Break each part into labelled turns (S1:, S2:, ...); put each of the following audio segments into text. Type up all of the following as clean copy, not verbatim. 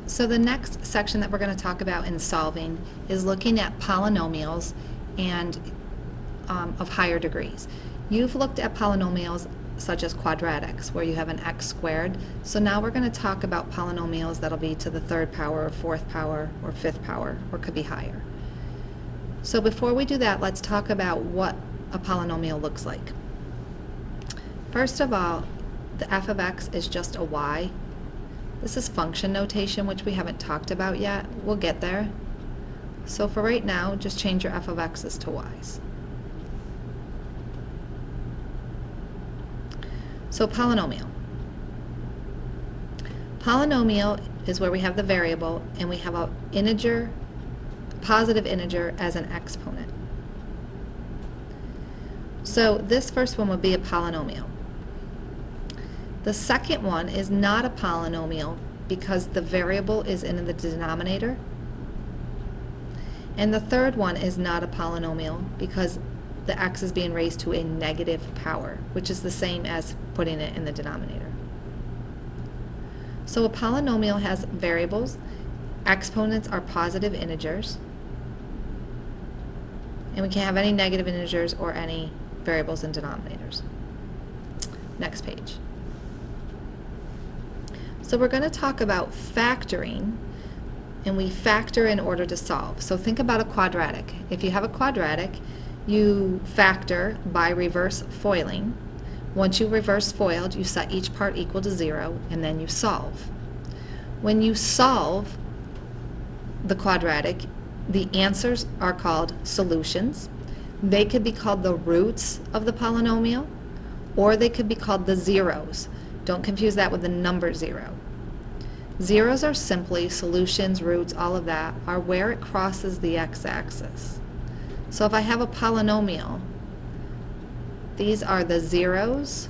S1: So the next section that we're going to talk about in solving is looking at polynomials and of higher degrees. You've looked at polynomials such as quadratics, where you have an x squared. So now we're going to talk about polynomials that'll be to the third power or fourth power or fifth power, or could be higher. So before we do that, let's talk about what a polynomial looks like. First of all, the f of x is just a y. This is function notation, which we haven't talked about yet. We'll get there. So for right now, just change your f of x's to y's. So polynomial. Polynomial is where we have the variable and we have an integer, positive integer as an exponent. So this first one would be a polynomial. The second one is not a polynomial because the variable is in the denominator. And the third one is not a polynomial because the x is being raised to a negative power, which is the same as putting it in the denominator. So a polynomial has variables. Exponents are positive integers. And we can't have any negative integers or any variables in denominators. Next page. So we're going to talk about factoring, and we factor in order to solve. So think about a quadratic. If you have a quadratic, you factor by reverse foiling. Once you reverse foiled, you set each part equal to 0, and then you solve. When you solve the quadratic, the answers are called solutions. They could be called the roots of the polynomial, or they could be called the zeros. Don't confuse that with the number 0. Zeros are simply solutions, roots, all of that are where it crosses the x-axis. So if I have a polynomial, these are the zeros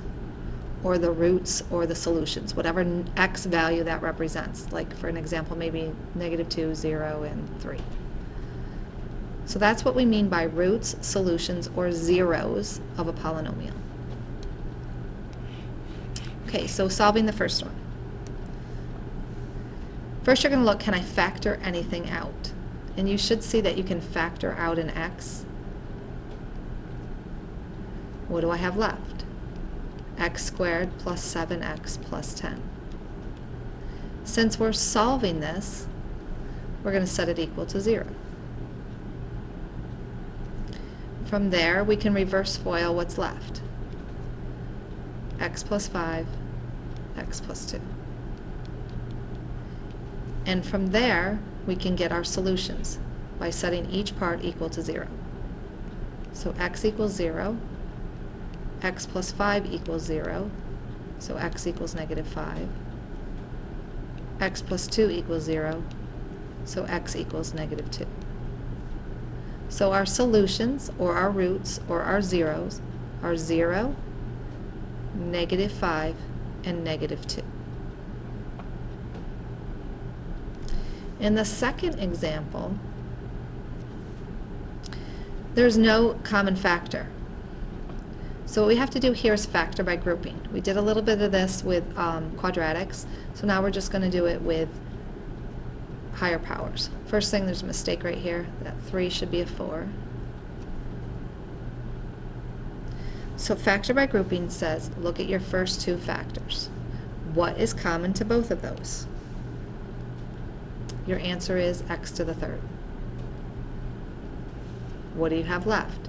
S1: or the roots or the solutions, whatever x value that represents. Like for an example, maybe -2, 0, and 3. So that's what we mean by roots, solutions, or zeros of a polynomial. Okay, so solving the first one. First you're going to look, can I factor anything out? And you should see that you can factor out an x. What do I have left? X squared plus 7x plus 10. Since we're solving this, we're going to set it equal to 0. From there, we can reverse FOIL what's left. X plus 5, x plus 2. And from there, we can get our solutions by setting each part equal to 0. So x equals 0, x plus 5 equals 0, so x equals -5, x plus 2 equals 0, so x equals -2. So our solutions, or our roots, or our zeros, are 0, -5, and -2. In the second example, there's no common factor. So what we have to do here is factor by grouping. We did a little bit of this with quadratics, so now we're just going to do it with higher powers. First thing, there's a mistake right here. That 3 should be a 4. So factor by grouping says, look at your first two factors. What is common to both of those? Your answer is x to the third. What do you have left?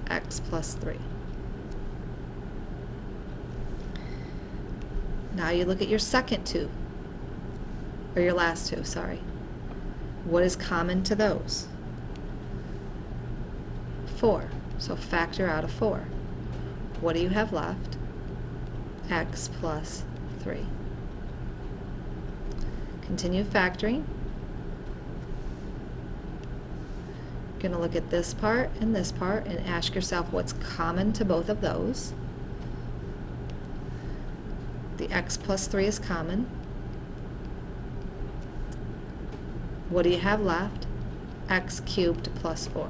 S1: X plus 3. Now you look at your second two, or your last two, sorry. What is common to those? 4. So factor out a 4. What do you have left? X plus 3. Continue factoring. You're going to look at this part and ask yourself what's common to both of those. The x plus 3 is common. What do you have left? X cubed plus 4.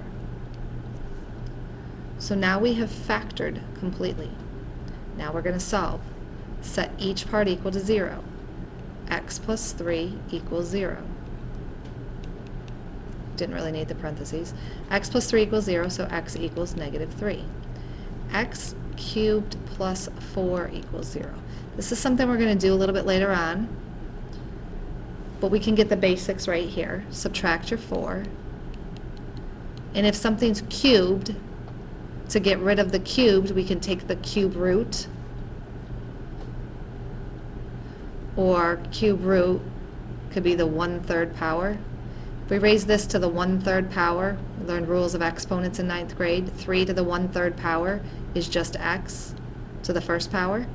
S1: So now we have factored completely. Now we're going to solve. Set each part equal to 0. x plus 3 equals 0. Didn't really need the parentheses. X plus 3 equals 0, so x equals negative 3. X cubed plus 4 equals 0. This is something we're going to do a little bit later on, but we can get the basics right here. Subtract your 4. And if something's cubed, to get rid of the cubed, we can take the cube root, or cube root could be the 1/3 power. If we raise this to the 1/3 power, we learned rules of exponents in 9th grade. 3 to the 1/3 power is just x to the first power.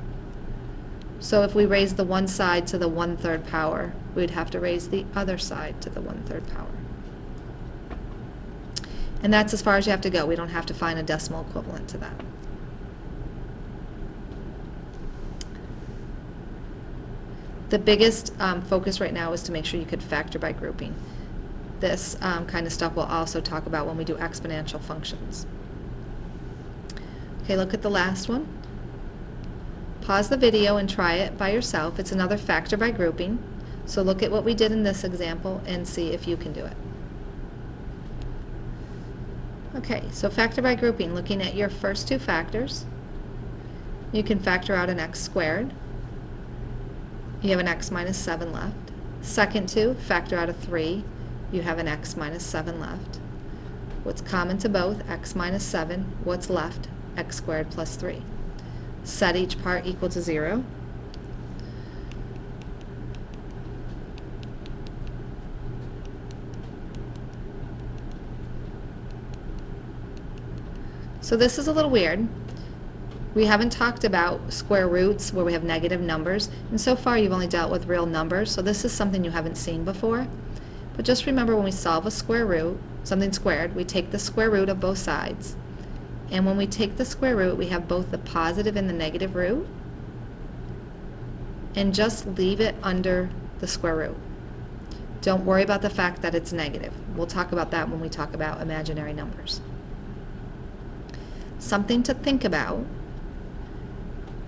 S1: So if we raise the one side to the 1/3 power, we'd have to raise the other side to the 1/3 power. And that's as far as you have to go. We don't have to find a decimal equivalent to that. The biggest focus right now is to make sure you could factor by grouping. This kind of stuff we'll also talk about when we do exponential functions. Okay, look at the last one. Pause the video and try it by yourself. It's another factor by grouping. So look at what we did in this example and see if you can do it. Okay, so factor by grouping, looking at your first two factors, you can factor out an x squared. You have an x minus 7 left. Second two, factor out a 3. You have an x minus 7 left. What's common to both? X minus 7. What's left? X squared plus 3. Set each part equal to 0. So this is a little weird. We haven't talked about square roots where we have negative numbers, and so far you've only dealt with real numbers, so this is something you haven't seen before. But just remember, when we solve a square root, something squared, we take the square root of both sides. And when we take the square root, we have both the positive and the negative root, and just leave it under the square root. Don't worry about the fact that it's negative. We'll talk about that when we talk about imaginary numbers. Something to think about: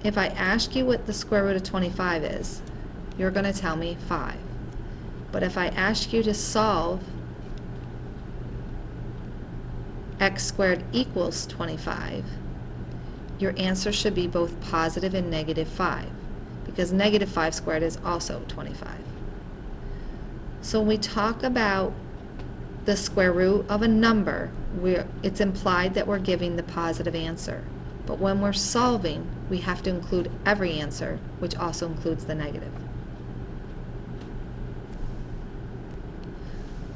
S1: if I ask you what the square root of 25 is, you're going to tell me 5. But if I ask you to solve x squared equals 25, your answer should be both positive and negative 5, because negative 5 squared is also 25. So when we talk about the square root of a number, it's implied that we're giving the positive answer. But when we're solving, we have to include every answer, which also includes the negative.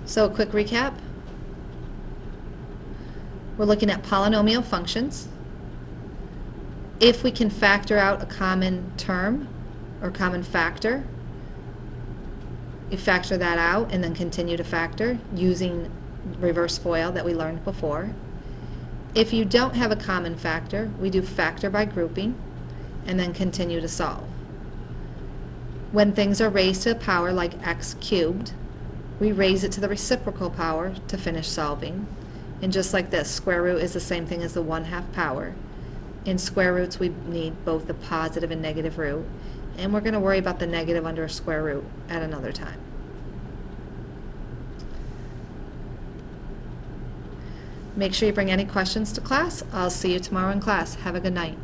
S1: So a quick recap. We're looking at polynomial functions. If we can factor out a common term or common factor, you factor that out and then continue to factor using reverse FOIL that we learned before. If you don't have a common factor, we do factor by grouping and then continue to solve. When things are raised to a power like x cubed, we raise it to the reciprocal power to finish solving. And just like this, square root is the same thing as the 1/2 power. In square roots, we need both the positive and negative root, and we're going to worry about the negative under a square root at another time. Make sure you bring any questions to class. I'll see you tomorrow in class. Have a good night.